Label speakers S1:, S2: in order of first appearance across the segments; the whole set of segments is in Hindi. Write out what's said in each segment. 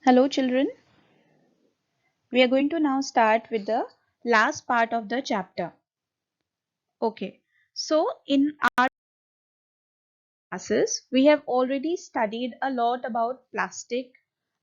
S1: Hello, children. We are going to now start with the last part of the chapter. Okay, so in our classes, we have already studied a lot about plastic,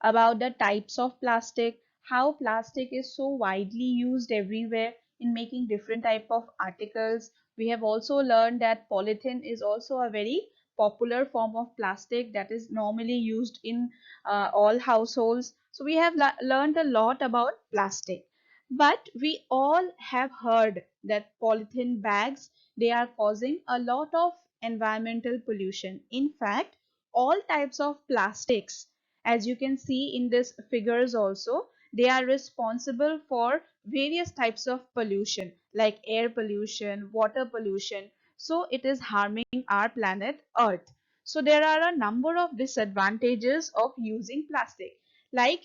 S1: about the types of plastic, how plastic is so widely used everywhere in making different type of articles. We have also learned that polythene is also a very popular form of plastic that is normally used in all households. So we have learned a lot about plastic. But we all have heard that polythene bags, they are causing a lot of environmental pollution. In fact, all types of plastics, as you can see in these figures also, they are responsible for various types of pollution like air pollution, water pollution. So it is harming our planet Earth. So there are a number of disadvantages of using plastic. Like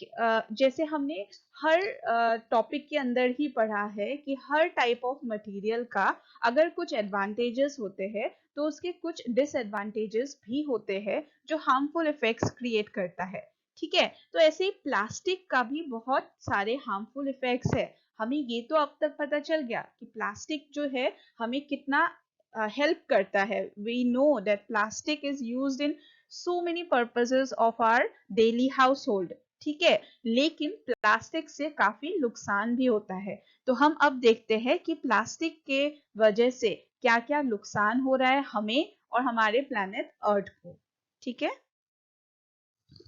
S1: जैसे हमने हर टॉपिक के अंदर ही पढ़ा है कि हर टाइप ऑफ मटेरियल का अगर कुछ एडवांटेजेस होते हैं तो उसके कुछ डिसएडवांटेजेस भी होते हैं जो हार्मफुल इफेक्ट्स क्रिएट करता है। ठीक है, तो ऐसे ही प्लास्टिक का भी बहुत सारे हार्मफुल इफेक्ट्स है। हमें ये तो अब तक पता चल गया कि प्लास्टिक जो है हमें कितना हेल्प करता है। We know that plastic is used in so many purposes of our daily household. ठीक है, लेकिन प्लास्टिक से काफी नुकसान भी होता है। तो हम अब देखते हैं कि प्लास्टिक के वजह से क्या क्या नुकसान हो रहा है हमें और हमारे प्लैनेट अर्थ को। ठीक है,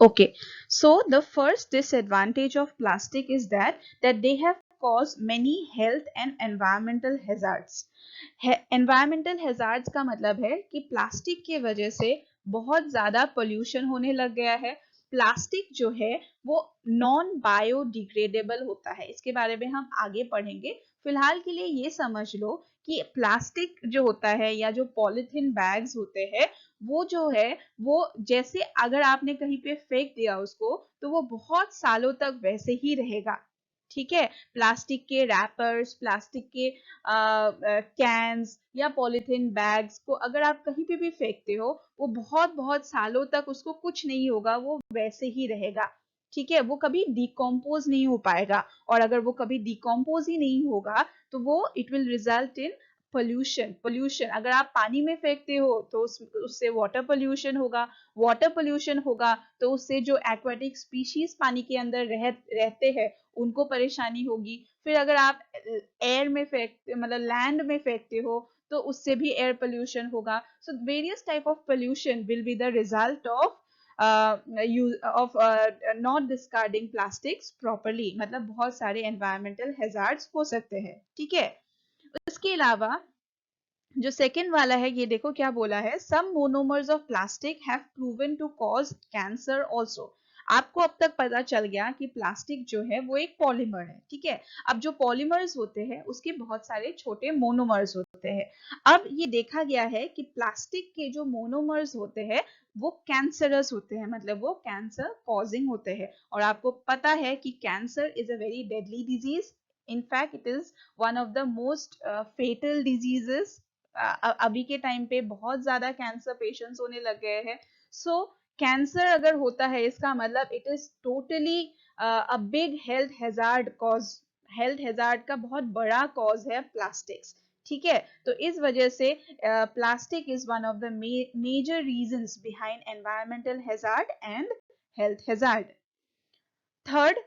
S1: okay, so the first disadvantage of plastic is that they have caused many health and environmental hazards. Environmental hazards का मतलब है कि प्लास्टिक के वजह से बहुत ज्यादा पोल्यूशन होने लग गया है। प्लास्टिक जो है वो नॉन बायोडिग्रेडेबल होता है, इसके बारे में हम आगे पढ़ेंगे। फिलहाल के लिए ये समझ लो कि प्लास्टिक जो होता है या जो पॉलिथीन बैग्स होते हैं वो जो है वो जैसे अगर आपने कहीं पे फेंक दिया उसको तो वो बहुत सालों तक वैसे ही रहेगा। ठीक है, प्लास्टिक के रैपर्स, प्लास्टिक के कैंस या पॉलिथीन बैग्स को अगर आप कहीं पे भी फेंकते हो वो बहुत बहुत सालों तक उसको कुछ नहीं होगा, वो वैसे ही रहेगा। ठीक है, वो कभी डिकम्पोज नहीं हो पाएगा और अगर वो कभी डिकम्पोज ही नहीं होगा तो वो it will result in pollution. अगर आप पानी में फेंकते हो तो उससे वाटर पोल्यूशन होगा, वाटर पोल्यूशन होगा तो उससे जो एक्वाटिक स्पीशीज पानी के अंदर रहते हैं उनको परेशानी होगी। फिर अगर आप एयर में फेंकते मतलब लैंड में फेंकते हो तो उससे भी एयर पोल्यूशन होगा। So various type of pollution will be the result of not discarding plastics properly. मतलब बहुत सारे एनवायरमेंटल हैजार्ड्स हो सकते हैं। ठीक है, इसके अलावा जो सेकंड वाला है ये देखो क्या बोला है, some monomers of plastic have proven to cause cancer also. आपको अब तक पता चल गया कि प्लास्टिक जो है वो एक पॉलीमर है। ठीक है, अब जो पॉलीमर्स होते हैं उसके बहुत सारे छोटे मोनोमर्स होते हैं। अब ये देखा गया है कि प्लास्टिक के जो मोनोमर्स होते हैं वो कैंसरस होते हैं, मतलब वो कैंसर कॉजिंग होते हैं। और आपको पता है कि cancer is a very deadly disease. in fact it is one of the most fatal diseases। अभी के टाइम पे बहुत ज्यादा कैंसर पेशेंट्स होने लग गए हैं। सो कैंसर अगर होता है इसका मतलब it is totally a big health hazard cause. Health hazard का बहुत बड़ा कॉज है प्लास्टिक्स। ठीक है, तो इस वजह से plastic is one of the major reasons behind environmental hazard and health hazard. Third,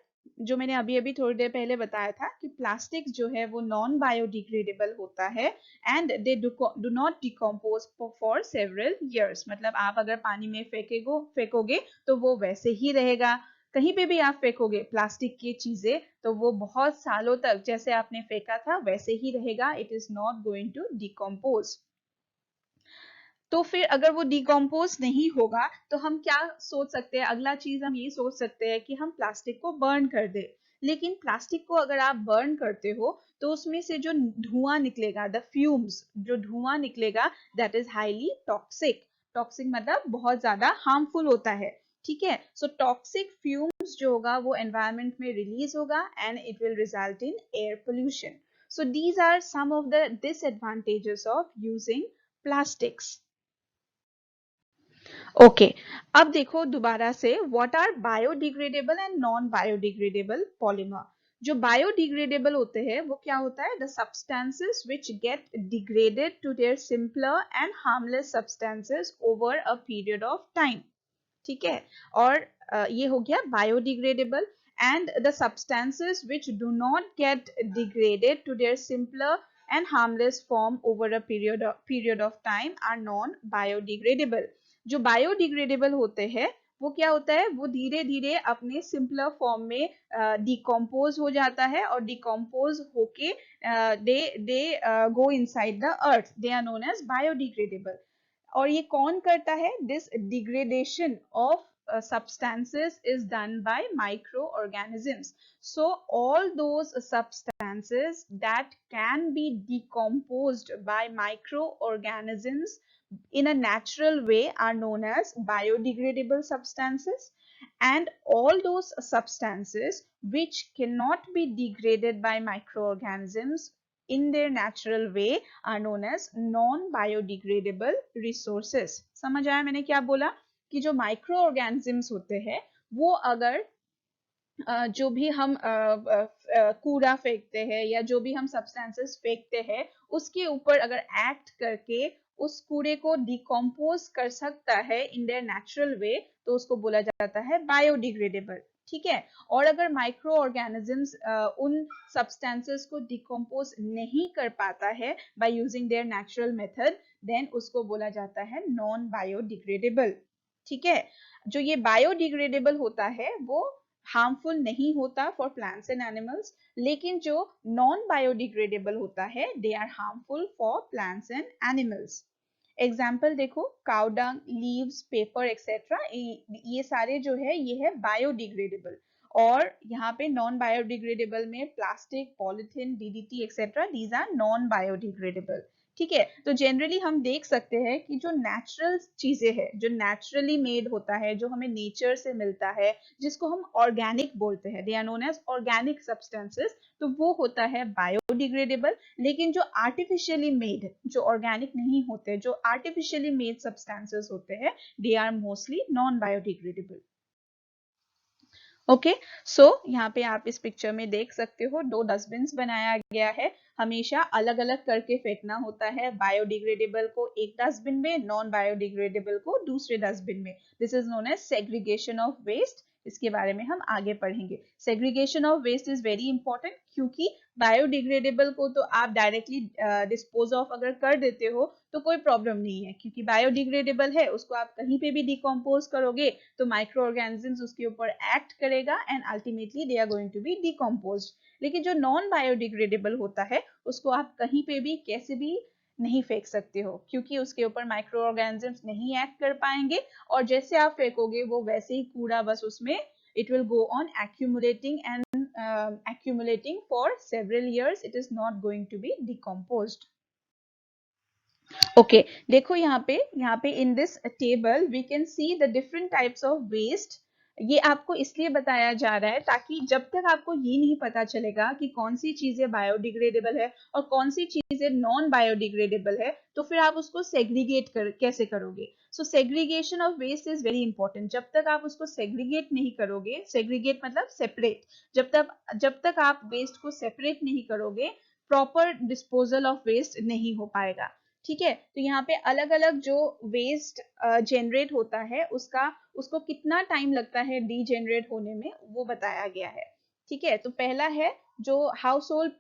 S1: जो मैंने अभी अभी थोड़ी देर पहले बताया था कि प्लास्टिक जो है वो नॉन बायोडिग्रेडेबल होता है and they do not decompose for several years. मतलब आप अगर पानी में फेंकोगे तो वो वैसे ही रहेगा। कहीं पे भी आप फेंकोगे प्लास्टिक की चीजें तो वो बहुत सालों तक जैसे आपने फेंका था वैसे ही रहेगा। It is not going to decompose. तो फिर अगर वो डिकम्पोज नहीं होगा तो हम क्या सोच सकते हैं, अगला चीज हम ये सोच सकते हैं कि हम प्लास्टिक को बर्न कर दे। लेकिन प्लास्टिक को अगर आप बर्न करते हो तो उसमें से जो धुआं निकलेगा, द फ्यूम्स, जो धुआं निकलेगा that is highly toxic. Toxic मतलब बहुत ज्यादा हार्मफुल होता है। ठीक है, सो टॉक्सिक फ्यूम्स जो होगा वो एनवायरमेंट में रिलीज होगा and it will result in air pollution. So these are some of the disadvantages of using plastics। Okay, अब देखो दोबारा से, what are biodegradable and non biodegradable polymer. जो बायोडिग्रेडेबल होते हैं वो क्या होता है, the substances which get degraded to their simpler and harmless substances over a period of time. ठीक है, और ये हो गया biodegradable. And the substances which do not gate degraded to their simpler and harmless form over a period of time are non biodegradable। जो बायोडिग्रेडेबल होते हैं वो क्या होता है, वो धीरे धीरे अपने सिंपलर फॉर्म में डिकम्पोज हो जाता है, और डिकम्पोज होके they they go inside the earth, they are known as biodegradable. और ये कौन करता है, this degradation of substances is done by microorganisms। So all those substances that can be decomposed by microorganisms in a natural way are known as biodegradable substances, and all those substances which cannot be degraded by microorganisms in their natural way are known as non biodegradable resources। समझ आया मैंने क्या बोला, कि जो माइक्रो ऑर्गेनिजम्स होते हैं वो अगर जो भी हम कूड़ा फेंकते हैं या जो भी हम सब्सटेंसेस फेंकते हैं उसके ऊपर अगर एक्ट करके उस कूड़े को डिकम्पोज कर सकता है इन देयर नेचुरल वे, तो उसको बोला जाता है बायोडिग्रेडेबल। ठीक है, और अगर माइक्रो ऑर्गेनिजम्स उन सब्सटेंसेस को डिकम्पोज नहीं कर पाता है by using their natural method, then उसको बोला जाता है नॉन बायोडिग्रेडेबल। ठीक है, जो ये बायोडिग्रेडेबल होता है वो हार्मफुल नहीं होता फॉर प्लांट्स एंड एनिमल्स, लेकिन जो नॉन बायोडिग्रेडेबल होता है they are harmful for plants and animals. Example देखो, काउडंग, लीव्स, पेपर एक्सेट्रा, ये सारे जो है ये है बायोडिग्रेडेबल। और यहाँ पे नॉन बायोडिग्रेडेबल में plastic, polythene, DDT etcetera, these are non biodegradable. ठीक है, तो जनरली हम देख सकते हैं कि जो नेचुरल चीजें हैं, जो नेचुरली मेड होता है, जो हमें नेचर से मिलता है, जिसको हम ऑर्गेनिक बोलते हैं, they are known as organic substances, तो वो होता है बायोडिग्रेडेबल। लेकिन जो आर्टिफिशियली मेड, जो ऑर्गेनिक नहीं होते, जो आर्टिफिशियली मेड सब्सटेंसेस होते हैं, they are mostly non biodegradable. Okay, so यहाँ पे आप इस पिक्चर में देख सकते हो दो डस्टबिन बनाया गया है। हमेशा अलग अलग करके फेंकना होता है, बायोडिग्रेडेबल को एक डस्टबिन में, नॉन बायोडिग्रेडेबल को दूसरे डस्टबिन में। This is known as segregation of waste. इसके बारे में हम आगे पढ़ेंगे। Segregation of waste is very important, क्योंकि बायोडिग्रेडेबल को तो आप डायरेक्टली डिस्पोज ऑफ अगर कर देते हो तो कोई प्रॉब्लम नहीं है, क्योंकि बायोडिग्रेडेबल है, उसको आप कहीं पे भी डिकम्पोज करोगे तो माइक्रो ऑर्गेनिजम्स उसके ऊपर एक्ट करेगा and ultimately they are going to be decomposed. लेकिन जो नॉन बायोडिग्रेडेबल होता है उसको आप कहीं पे भी कैसे भी नहीं फेंक सकते हो, क्योंकि उसके ऊपर माइक्रो ऑर्गेनिजम्स नहीं एक्ट कर पाएंगे, और जैसे आप फेंकोगे वो वैसे ही कूड़ा बस उसमें it will go on accumulating and accumulating for several years, it is not going to be decomposed। Okay, देखो यहाँ पे in this table we can see the different types of waste. ये आपको इसलिए बताया जा रहा है ताकि जब तक आपको ये नहीं पता चलेगा कि कौन सी चीजें बायोडिग्रेडेबल है और कौन सी चीजें नॉन बायोडिग्रेडेबल है, तो फिर आप उसको सेग्रीगेट कैसे करोगे। So segregation of waste is very important. जब तक आप उसको सेग्रीगेट नहीं करोगे, सेग्रीगेट मतलब सेपरेट, जब तक आप वेस्ट को सेपरेट नहीं करोगे, प्रॉपर डिस्पोजल ऑफ वेस्ट नहीं हो पाएगा। ठीक है, तो यहाँ पे अलग अलग जो वेस्ट जनरेट होता है उसको कितना टाइम लगता है डीजेनरेट होने में, वो बताया गया है। ठीक है, तो पहला है जो हाउस होल्ड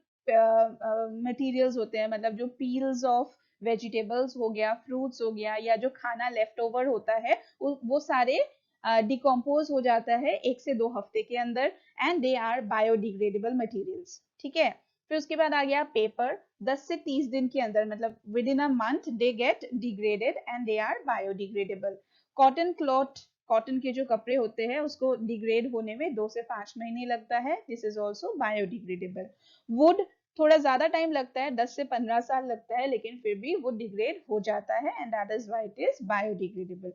S1: मटेरियल्स होते हैं, मतलब जो पील्स ऑफ वेजिटेबल्स हो गया, फ्रूट्स हो गया, या जो खाना लेफ्ट ओवर होता है वो सारे डिकम्पोज हो जाता है 1 से 2 हफ्ते के अंदर, and they are biodegradable materials. ठीक है, फिर उसके बाद आ गया पेपर, 10 से 30 दिन के अंदर, मतलब within a month they get degraded and they are biodegradable. Cotton cloth, cotton के जो कपड़े होते हैं उसको डिग्रेड होने में 2 से 5 महीने लगता है, this is also biodegradable. Would थोड़ा ज्यादा टाइम लगता है, 10 से 15 साल लगता है, लेकिन फिर भी वो डिग्रेड हो जाता है and that is why it is biodegradable.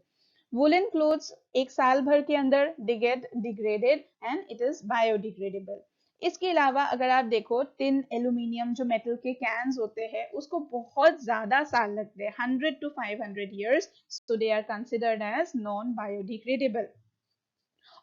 S1: Woollen clothes 1 साल भर के अंदर दे get degraded and it is biodegradable. इसके अलावा अगर आप देखो टिन, एल्यूमिनियम जो मेटल के कैन्स होते हैं उसको बहुत ज्यादा साल लगते हैं, 100 to 500 years, so they are considered as non biodegradable.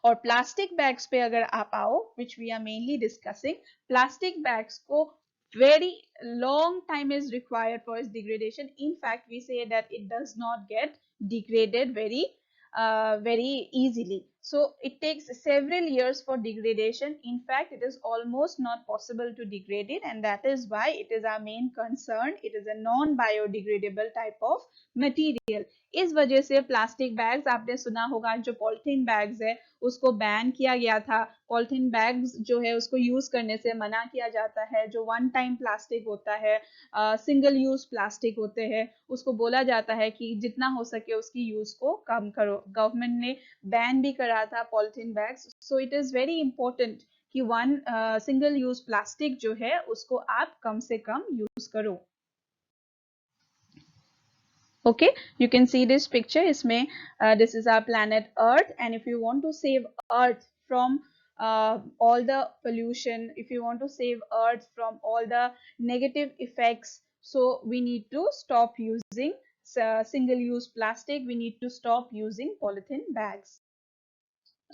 S1: और प्लास्टिक बैग्स पे अगर आप आओ, which we are mainly discussing, plastic bags को very long time is required for its degradation. In fact, we say that it does not get degraded very easily. So it takes several years for degradation. In fact, it is almost not possible to degrade it, and that is why it is our main concern. It is a non-biodegradable type of material. इस वजह से प्लास्टिक बैग्स, आपने सुना होगा जो पॉलिथीन बैग्स है उसको बैन किया गया था। पॉलिथीन बैग्स जो है उसको यूज करने से मना किया जाता है। जो वन टाइम प्लास्टिक होता है, सिंगल यूज प्लास्टिक होते हैं, उसको बोला जाता है कि जितना हो सके उसकी यूज को कम करो। गवर्नमेंट ने बैन भी करा था polythene bags. So it is very important कि वन सिंगल यूज प्लास्टिक जो है उसको आप कम से कम यूज करो। Okay, you can see this picture. इसमें this is our planet Earth, and if you want to save Earth from all the pollution, if you want to save Earth from all the negative effects, so we need to stop using single-use plastic. We need to stop using polythene bags.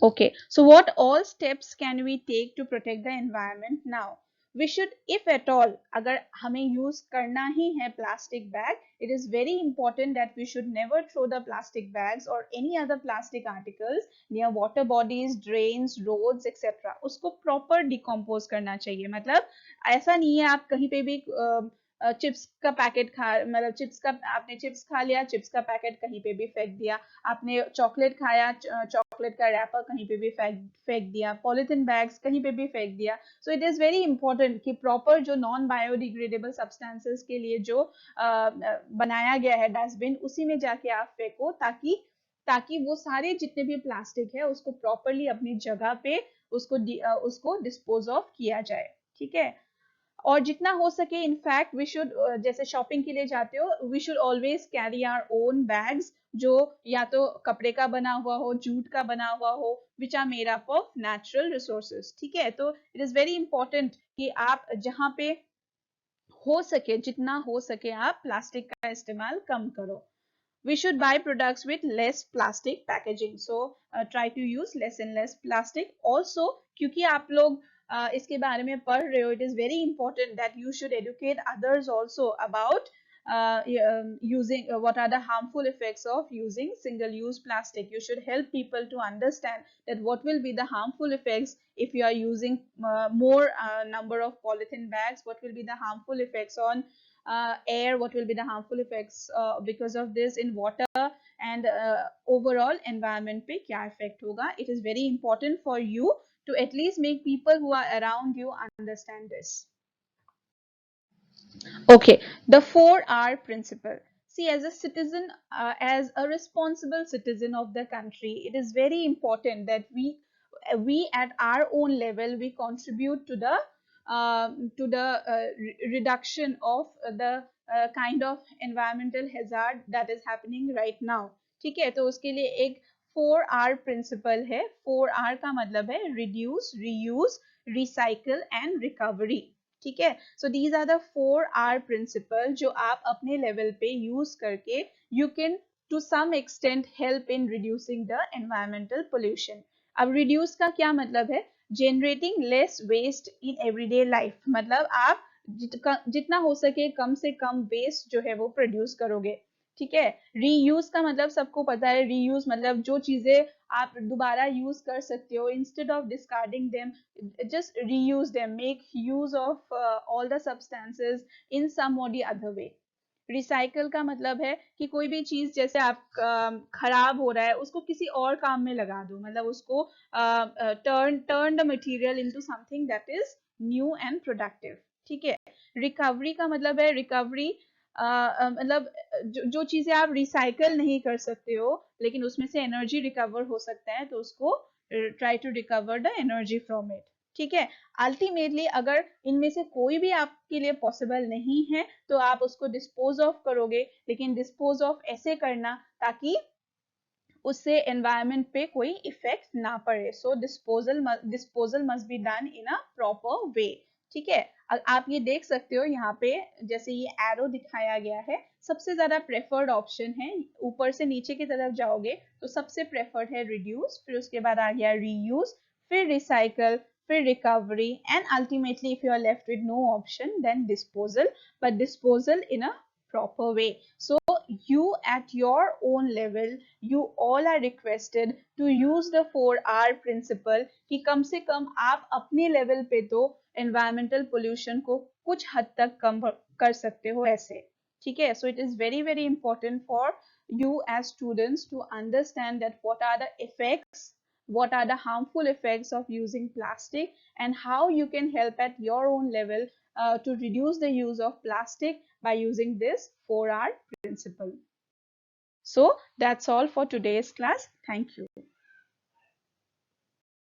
S1: Okay, so what all steps can we take to protect the environment now? We should, if at all, अगर हमें use करना ही है plastic bag, it is very important that we should never throw the plastic bags or any other plastic articles near water bodies, drains, roads, etc. उसको proper decompose करना चाहिए। मतलब ऐसा नहीं है आप कहीं पे भी चिप्स का पैकेट खा, मतलब चिप्स का, आपने चिप्स खा लिया, चिप्स का पैकेट कहीं पे भी फेंक दिया, आपने चॉकलेट खाया, चॉकलेट का रैपर कहीं पे भी फेंक दिया, पॉलिथीन बैग्स कहीं पे भी फेंक दिया। So it is very important कि प्रॉपर जो नॉन बायोडिग्रेडेबल सब्सटेंसेस के लिए जो बनाया गया है डस्टबिन, उसी में जाके आप फेंको, ताकि ताकि वो सारे जितने भी प्लास्टिक है उसको प्रॉपरली अपनी जगह पे उसको डिस्पोज ऑफ किया जाए। ठीक है, और जितना हो सके, इनफैक्ट वी शुड, जैसे शॉपिंग के लिए जाते हो, we should always carry our own bags, जो या तो कपड़े का बना हुआ हो, जूट का बना हुआ हो, which are made up of natural resources. ठीक है, तो इट इज वेरी इंपॉर्टेंट कि आप जहाँ पे हो सके, जितना हो सके आप प्लास्टिक का इस्तेमाल कम करो। We should buy products with less plastic packaging. So try to use less and less plastic. Also, क्योंकि आप लोग इसके बारे में पढ़ रहे हो, it is very important that you should educate others also about using what are the harmful effects of using single-use plastic. You should help people to understand that what will be the harmful effects if you are using more number of polythene bags, what will be the harmful effects on air, what will be the harmful effects because of this in water, and overall environment पे क्या effect होगा. It is very important for you to at least make people who are around you understand this. Okay, the 4R principle. See, as a citizen, as a responsible citizen of the country, it is very important that we at our own level, we contribute to the reduction of the kind of environmental hazard that is happening right now. ठीक है, तो उसके लिए एक 4R principle है। 4R का मतलब है reduce, reuse, recycle and recovery। ठीक है, so these are the 4R principle जो आप अपने लेवल पे यूज करके you can to some extent help in reducing the environmental pollution. अब रिड्यूस का क्या मतलब है? Generating less waste in everyday life. मतलब आप जितना हो सके कम से कम वेस्ट जो है वो प्रोड्यूस करोगे। ठीक है, रीयूज का मतलब सबको पता है, रीयूज मतलब जो चीजें आप दोबारा यूज कर सकते हो, instead of discarding them, just reuse them, make use of all the substances in some or the other way. Recycle का मतलब है कि कोई भी चीज जैसे आप खराब हो रहा है उसको किसी और काम में लगा दो, मतलब उसको turn the material into something that is new and productive. ठीक है, रिकवरी का मतलब है रिकवरी मतलब जो चीजें आप रिसाइकल नहीं कर सकते हो लेकिन उसमें से एनर्जी रिकवर हो सकता है, तो उसको try to recover the energy from it. ठीक है, अल्टीमेटली अगर इनमें से कोई भी आपके लिए पॉसिबल नहीं है तो आप उसको डिस्पोज ऑफ करोगे, लेकिन डिस्पोज ऑफ ऐसे करना ताकि उससे एनवायरनमेंट पे कोई इफेक्ट ना पड़े. So disposal must be done in a proper way. ठीक है. आप ये देख सकते हो यहाँ पे जैसे ये एरो दिखाया गया है, सबसे ज्यादा प्रेफर्ड ऑप्शन है. ऊपर से नीचे की तरफ जाओगे तो सबसे प्रेफर्ड है रिड्यूस, फिर उसके बाद आ गया रीयूज, फिर रिसाइकल, फिर recovery, and ultimately if you are left with no option then disposal, but disposal in a proper way. So you at your own level, you all are requested to use the 4R principle कि कम से कम आप अपने लेवल पे तो environmental pollution को कुछ हद तक कम कर सकते हो ऐसे. ठीक है. So it is very very important for you as students to understand that what are the effects, what are the harmful effects of using plastic, and how you can help at your own level to reduce the use of plastic by using this 4R principle. So that's all for today's class. Thank you.